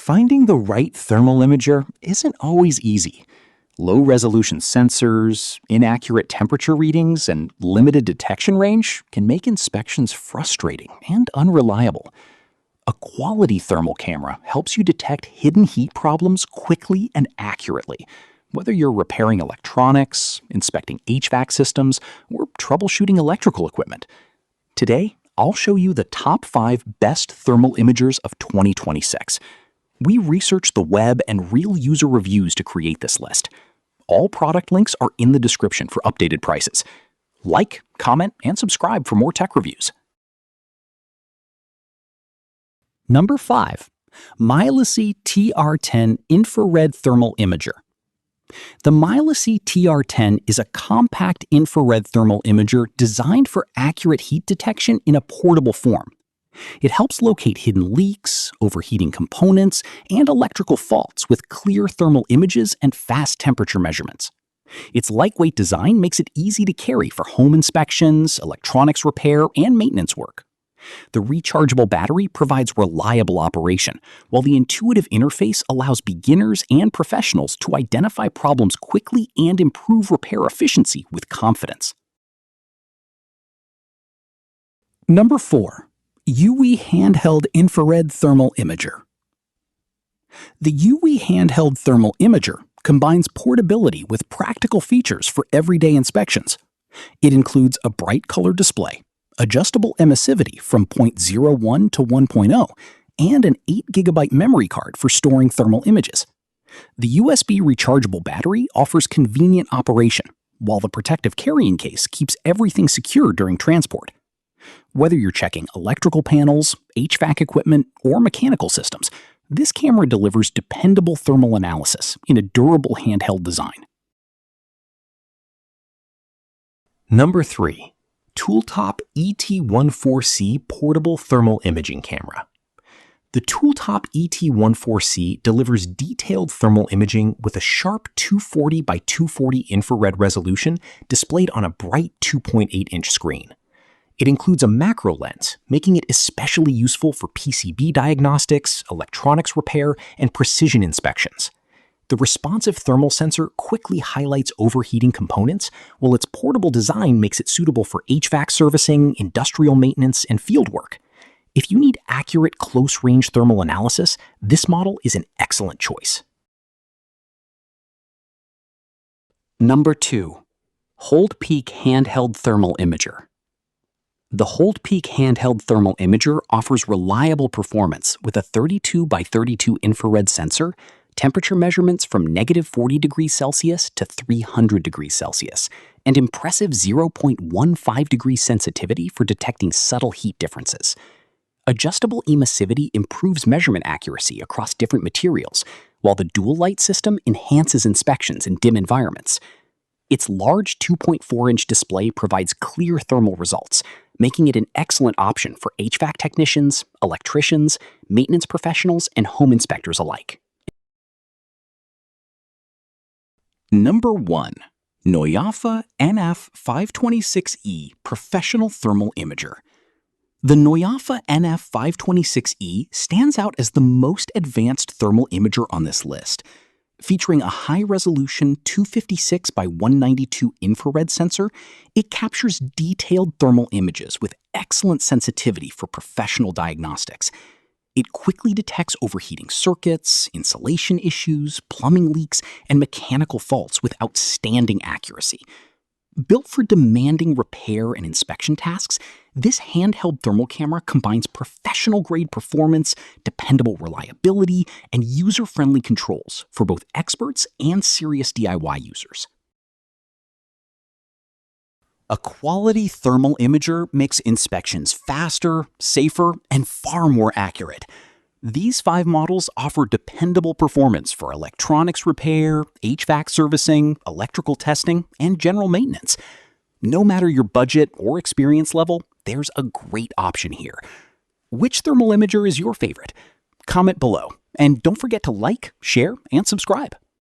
Finding the right thermal imager isn't always easy. Low-resolution sensors, inaccurate temperature readings, and limited detection range can make inspections frustrating and unreliable. A quality thermal camera helps you detect hidden heat problems quickly and accurately, whether you're repairing electronics, inspecting HVAC systems, or troubleshooting electrical equipment. Today, I'll show you the top 5 best thermal imagers of 2026. We researched the web and real user reviews to create this list. All product links are in the description for updated prices. Like, comment, and subscribe for more tech reviews. Number 5. Mileseey TR10 Infrared Thermal Imager. The Mileseey TR10 is a compact infrared thermal imager designed for accurate heat detection in a portable form. It helps locate hidden leaks, overheating components, and electrical faults with clear thermal images and fast temperature measurements. Its lightweight design makes it easy to carry for home inspections, electronics repair, and maintenance work. The rechargeable battery provides reliable operation, while the intuitive interface allows beginners and professionals to identify problems quickly and improve repair efficiency with confidence. Number 4. UWEI Handheld Infrared Thermal Imager. The UWEI Handheld Thermal Imager combines portability with practical features for everyday inspections. It includes a bright color display, adjustable emissivity from 0.01 to 1.0, and an 8 GB memory card for storing thermal images. The USB rechargeable battery offers convenient operation, while the protective carrying case keeps everything secure during transport. Whether you're checking electrical panels, HVAC equipment, or mechanical systems, this camera delivers dependable thermal analysis in a durable handheld design. Number 3. TOOLTOP ET14C Portable Thermal Imaging Camera. The TOOLTOP ET14C delivers detailed thermal imaging with a sharp 240 by 240 infrared resolution displayed on a bright 2.8-inch screen. It includes a macro lens, making it especially useful for PCB diagnostics, electronics repair, and precision inspections. The responsive thermal sensor quickly highlights overheating components, while its portable design makes it suitable for HVAC servicing, industrial maintenance, and fieldwork. If you need accurate close-range thermal analysis, this model is an excellent choice. Number 2. HoldPeak Handheld Thermal Imager. The HoldPeak Handheld Thermal Imager offers reliable performance with a 32 by 32 infrared sensor, temperature measurements from -40°C to 300°C, and impressive 0.15 sensitivity for detecting subtle heat differences. Adjustable emissivity improves measurement accuracy across different materials, while the dual light system enhances inspections in dim environments. Its large 2.4-inch display provides clear thermal results, making it an excellent option for HVAC technicians, electricians, maintenance professionals, and home inspectors alike. Number 1. Noyafa NF-526E Professional Thermal Imager. The Noyafa NF-526E stands out as the most advanced thermal imager on this list. Featuring a high-resolution 256 by 192 infrared sensor, it captures detailed thermal images with excellent sensitivity for professional diagnostics. It quickly detects overheating circuits, insulation issues, plumbing leaks, and mechanical faults with outstanding accuracy. Built for demanding repair and inspection tasks, this handheld thermal camera combines professional-grade performance, dependable reliability, and user-friendly controls for both experts and serious DIY users. A quality thermal imager makes inspections faster, safer, and far more accurate. These 5 models offer dependable performance for electronics repair, HVAC servicing, electrical testing, and general maintenance. No matter your budget or experience level, there's a great option here. Which thermal imager is your favorite? Comment below, and don't forget to like, share, and subscribe.